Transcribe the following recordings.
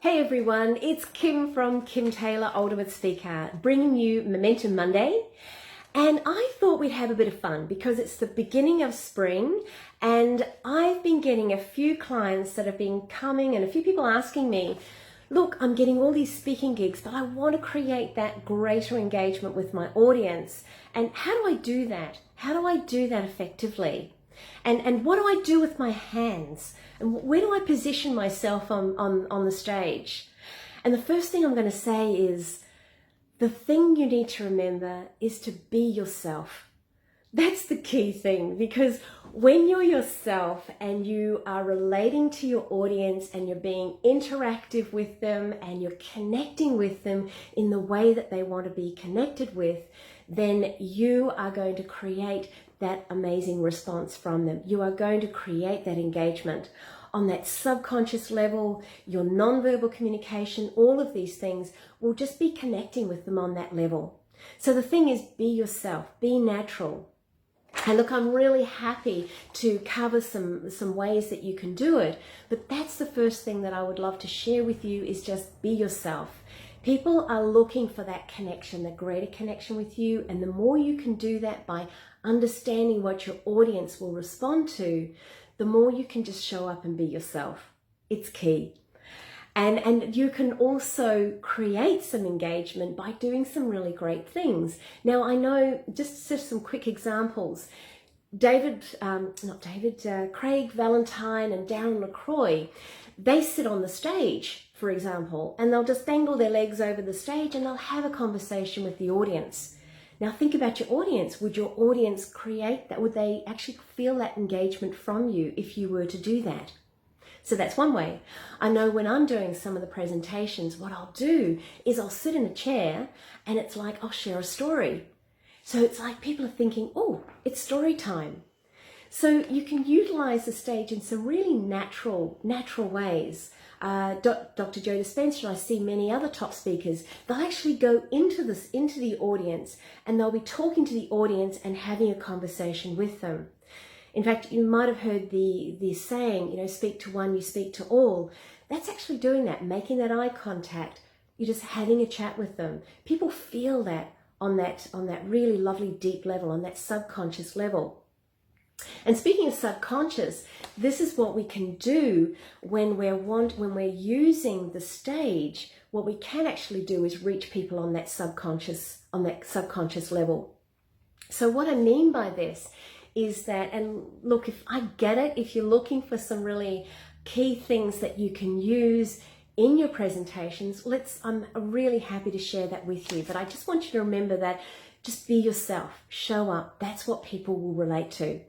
Hey everyone, it's Kim from Kim Taylor Ultimate Speaker, bringing you Momentum Monday. And I thought we'd have a bit of fun because it's the beginning of spring and I've been getting a few clients that have been coming and a few people asking me, look, I'm getting all these speaking gigs, but I want to create that greater engagement with my audience. And how do I do that? How do I do that effectively? And what do I do with my hands? And where do I position myself on the stage? And the first thing I'm going to say is, the thing you need to remember is to be yourself. That's the key thing, because when you're yourself and you are relating to your audience and you're being interactive with them and you're connecting with them in the way that they want to be connected with, then you are going to create that amazing response from them. You are going to create that engagement on that subconscious level. Your nonverbal communication, all of these things will just be connecting with them on that level. So the thing is, be yourself, be natural. And look, I'm really happy to cover some ways that you can do it, but that's the first thing that I would love to share with you, is just be yourself. People are looking for that connection, that greater connection with you, and the more you can do that by understanding what your audience will respond to, the more you can just show up and be yourself. It's key. And you can also create some engagement by doing some really great things. Now, I know, just some quick examples. Craig Valentine and Darren LaCroix, they sit on the stage, for example, and they'll just dangle their legs over the stage and they'll have a conversation with the audience. Now think about your audience. Would your audience create that? Would they actually feel that engagement from you if you were to do that? So that's one way. I know when I'm doing some of the presentations, what I'll do is I'll sit in a chair and it's like I'll share a story. So it's like people are thinking, oh, it's story time. So you can utilize the stage in some really natural ways. Dr. Joe Dispenza, and I see many other top speakers, they'll actually go into the audience and they'll be talking to the audience and having a conversation with them. In fact, you might have heard the saying, speak to one, you speak to all. That's actually doing that, making that eye contact. You're just having a chat with them. People feel that on that really lovely deep level, on that subconscious level. And speaking of subconscious, this is what we can do when we're using the stage. What we can actually do is reach people on that subconscious level. So what I mean by this is that, and look, if I get it, if you're looking for some really key things that you can use in your presentations, I'm really happy to share that with you. But I just want you to remember that just be yourself, show up. That's what people will relate to.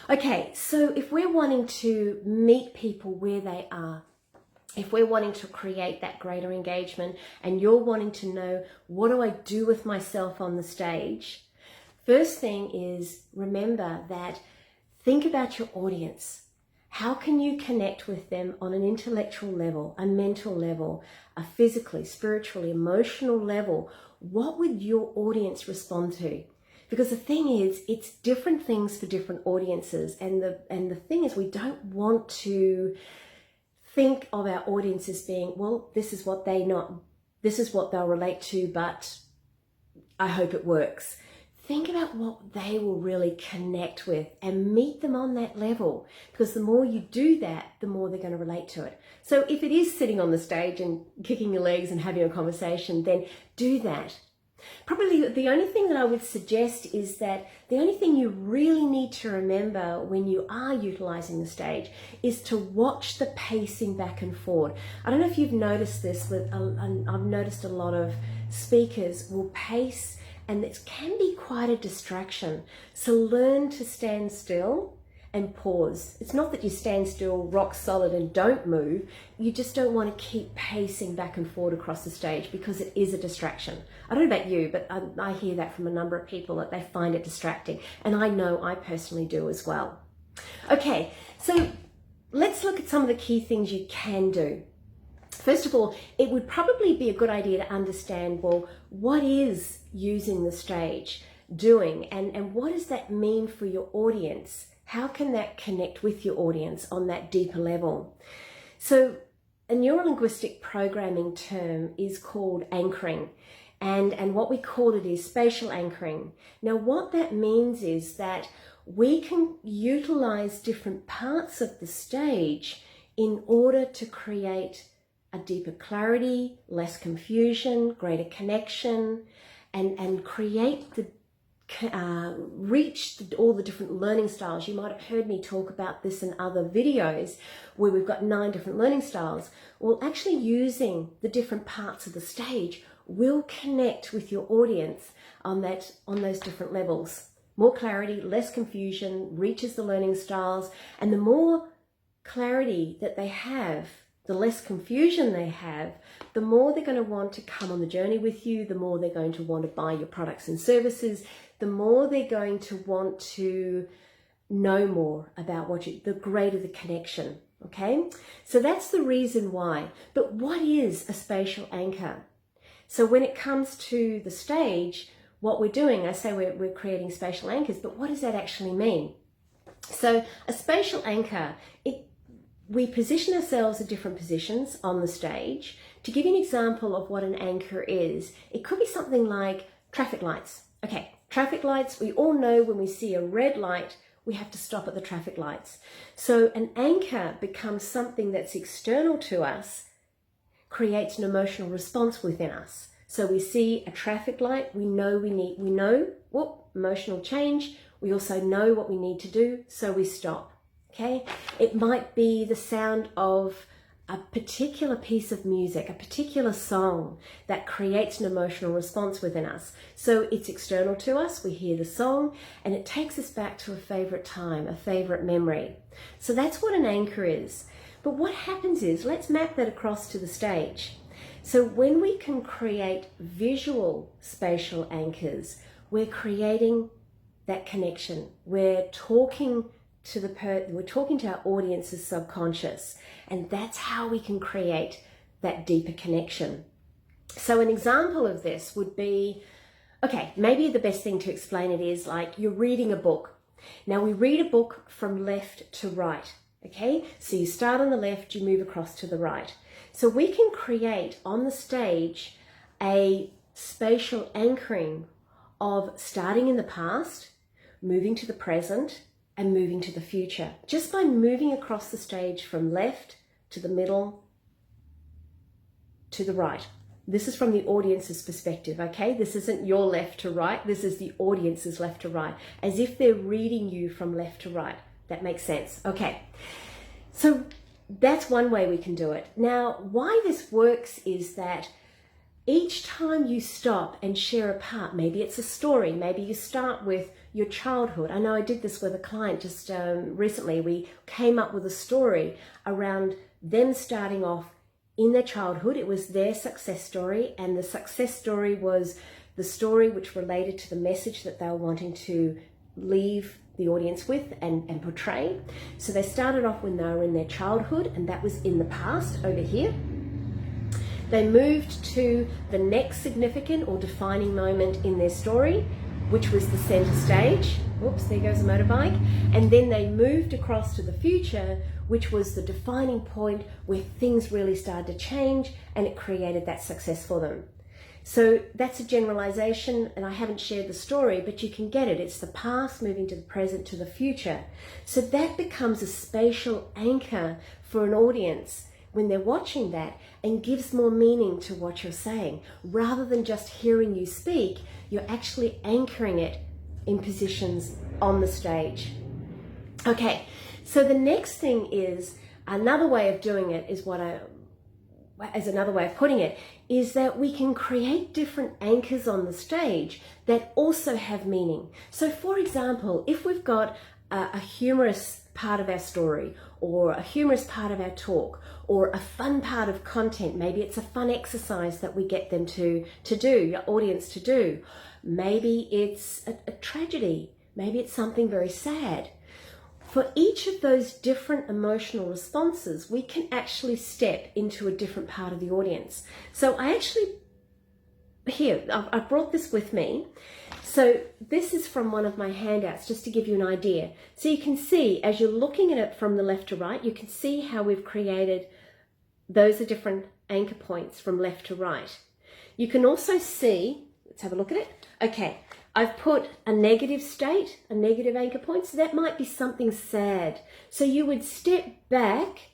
Okay, so if we're wanting to meet people where they are, if we're wanting to create that greater engagement and you're wanting to know, what do I do with myself on the stage? First thing is, remember that, think about your audience. How can you connect with them on an intellectual level, a mental level, a physically, spiritually, emotional level? What would your audience respond to? Because the thing is, it's different things for different audiences. And the thing is, we don't want to think of our audience as being, well, this is what they'll relate to, but I hope it works. Think about what they will really connect with and meet them on that level, because the more you do that, the more they're going to relate to it. So if it is sitting on the stage and kicking your legs and having a conversation, then do that. Probably the only thing that I would suggest is that the only thing you really need to remember when you are utilizing the stage is to watch the pacing back and forward. I don't know if you've noticed this, but I've noticed a lot of speakers will pace, and it can be quite a distraction. So learn to stand still and pause. It's not that you stand still, rock solid, and don't move. You just don't want to keep pacing back and forward across the stage, because it is a distraction. I don't know about you, but I hear that from a number of people, that they find it distracting. And I know I personally do as well. Okay, so let's look at some of the key things you can do. First of all, it would probably be a good idea to understand, well, what is using the stage doing, and what does that mean for your audience? How can that connect with your audience on that deeper level? So a neurolinguistic programming term is called anchoring. And what we call it is spatial anchoring. Now, what that means is that we can utilize different parts of the stage in order to create a deeper clarity, less confusion, greater connection, and create the reach all the different learning styles. You might have heard me talk about this in other videos where we've got 9 different learning styles. Well, actually using the different parts of the stage will connect with your audience on those different levels. More clarity, less confusion, reaches the learning styles, and the more clarity that they have, the less confusion they have, the more they're going to want to come on the journey with you, the more they're going to want to buy your products and services, the more they're going to want to know more about the greater the connection, okay? So that's the reason why. But what is a spatial anchor? So when it comes to the stage, what we're doing, I say we're creating spatial anchors, but what does that actually mean? So a spatial anchor, we position ourselves at different positions on the stage. To give you an example of what an anchor is, it could be something like traffic lights. Okay, traffic lights, we all know when we see a red light, we have to stop at the traffic lights. So an anchor becomes something that's external to us, creates an emotional response within us. So we see a traffic light, we know emotional change. We also know what we need to do, so we stop. Okay, it might be the sound of a particular piece of music, a particular song that creates an emotional response within us. So it's external to us, we hear the song, and it takes us back to a favorite time, a favorite memory. So that's what an anchor is. But what happens is, let's map that across to the stage. So when we can create visual spatial anchors, we're creating that connection. We're talking to our audience's subconscious, and that's how we can create that deeper connection. So an example of this would be, okay, maybe the best thing to explain it is like you're reading a book. Now we read a book from left to right, okay? So you start on the left, you move across to the right. So we can create on the stage a spatial anchoring of starting in the past, moving to the present, and moving to the future, just by moving across the stage from left to the middle to the right. This is from the audience's perspective, okay? This isn't your left to right, this is the audience's left to right, as if they're reading you from left to right. That makes sense, okay? So that's one way we can do it. Now, why this works is that each time you stop and share a part, maybe it's a story, maybe you start with your childhood. I know I did this with a client just recently. We came up with a story around them starting off in their childhood. It was their success story, and the success story was the story which related to the message that they were wanting to leave the audience with and portray. So they started off when they were in their childhood, and that was in the past over here. They moved to the next significant or defining moment in their story, which was the center stage. Whoops, there goes a motorbike. And then they moved across to the future, which was the defining point where things really started to change and it created that success for them. So that's a generalization, and I haven't shared the story, but you can get it. It's the past moving to the present to the future. So that becomes a spatial anchor for an audience when they're watching that, and gives more meaning to what you're saying. Rather than just hearing you speak, you're actually anchoring it in positions on the stage. Okay, so the next thing is, another way of doing it is another way of putting it, is that we can create different anchors on the stage that also have meaning. So for example, if we've got a humorous part of our story, or a humorous part of our talk, or a fun part of content, maybe it's a fun exercise that we get them to do, your audience to do. Maybe it's a tragedy, maybe it's something very sad. For each of those different emotional responses, we can actually step into a different part of the audience. So I brought this with me. So this is from one of my handouts, just to give you an idea. So you can see, as you're looking at it from the left to right, you can see how we've created Those are different anchor points from left to right. You can also see, let's have a look at it. Okay, I've put a negative state, a negative anchor point, so that might be something sad. So you would step back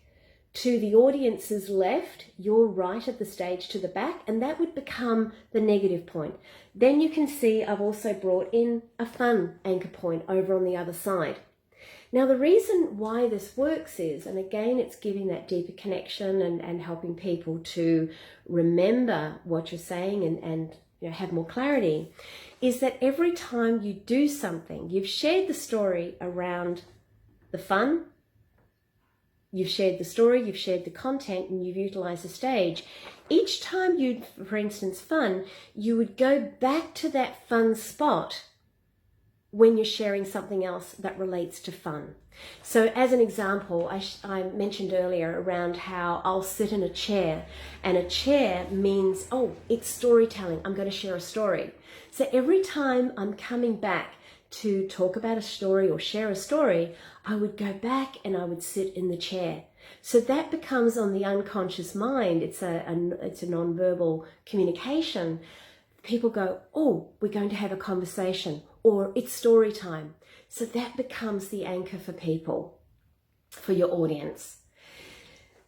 to the audience's left, your right at the stage to the back, and that would become the negative point. Then you can see I've also brought in a fun anchor point over on the other side. Now, the reason why this works is, and again, it's giving that deeper connection and helping people to remember what you're saying and have more clarity, is that every time you do something, you've shared the story around the fun, you've shared the story, you've shared the content, and you've utilized the stage. Each time you, for instance, fun, you would go back to that fun spot when you're sharing something else that relates to fun. So as an example, I mentioned earlier around how I'll sit in a chair, and a chair means, oh, it's storytelling. I'm going to share a story. So every time I'm coming back to talk about a story or share a story, I would go back and I would sit in the chair. So that becomes on the unconscious mind. It's a non-verbal communication. People go, oh, we're going to have a conversation, or it's story time. So that becomes the anchor for people, for your audience.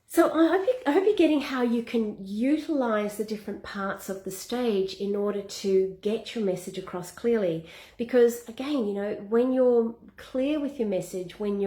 So I hope you're getting how you can utilize the different parts of the stage in order to get your message across clearly. Because again, when you're clear with your message, when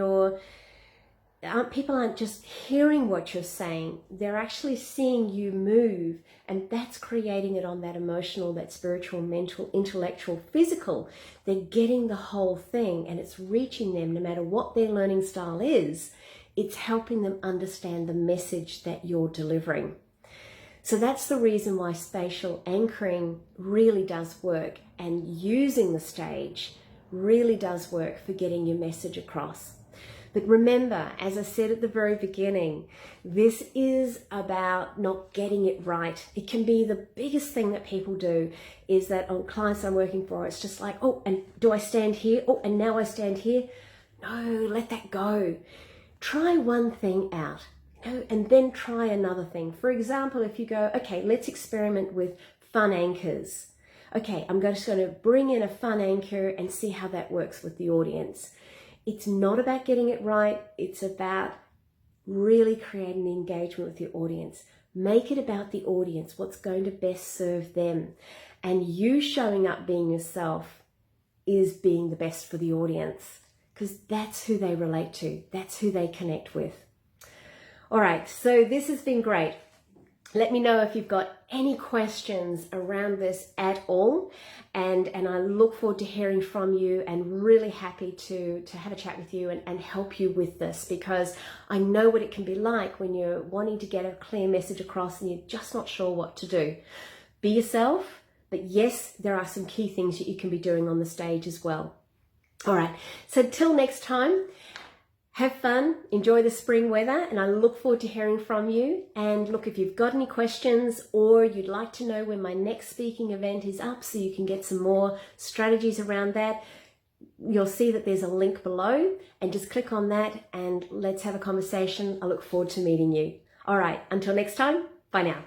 people aren't just hearing what you're saying, they're actually seeing you move, and that's creating it on that emotional, that spiritual, mental, intellectual, physical. They're getting the whole thing, and it's reaching them no matter what their learning style is. It's helping them understand the message that you're delivering. So that's the reason why spatial anchoring really does work, and using the stage really does work for getting your message across. But remember, as I said at the very beginning, this is about not getting it right. It can be the biggest thing that people do, is that on clients I'm working for, it's just like, oh, and do I stand here? Oh, and now I stand here. No, let that go. Try one thing out, and then try another thing. For example, if you go, okay, let's experiment with fun anchors. Okay, I'm just going to bring in a fun anchor and see how that works with the audience. It's not about getting it right. It's about really creating the engagement with your audience. Make it about the audience, what's going to best serve them. And you showing up being yourself is being the best for the audience, because that's who they relate to. That's who they connect with. All right, so this has been great. Let me know if you've got any questions around this at all. And I look forward to hearing from you, and really happy to have a chat with you and help you with this, because I know what it can be like when you're wanting to get a clear message across and you're just not sure what to do. Be yourself, but yes, there are some key things that you can be doing on the stage as well. All right, so till next time, have fun, enjoy the spring weather, and I look forward to hearing from you. And look, if you've got any questions, or you'd like to know when my next speaking event is up so you can get some more strategies around that, you'll see that there's a link below, and just click on that and let's have a conversation. I look forward to meeting you. All right, until next time, bye now.